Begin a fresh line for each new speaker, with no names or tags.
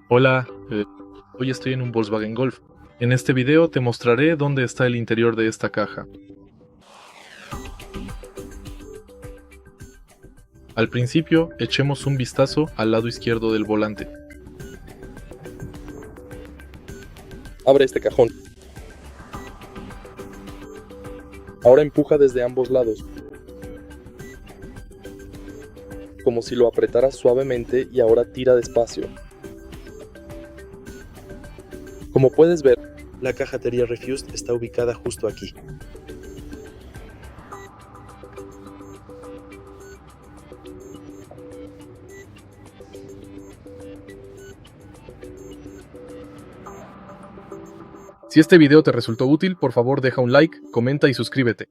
Hola, hoy estoy en un Volkswagen Golf. En este video te mostraré dónde está el interior de esta caja. Al principio, echemos un vistazo al lado izquierdo del volante.
Abre este cajón. Ahora empuja desde ambos lados, como si lo apretaras suavemente, y ahora tira despacio. Como puedes ver, la cajatería Refused está ubicada justo aquí.
Si este video te resultó útil, por favor deja un like, comenta y suscríbete.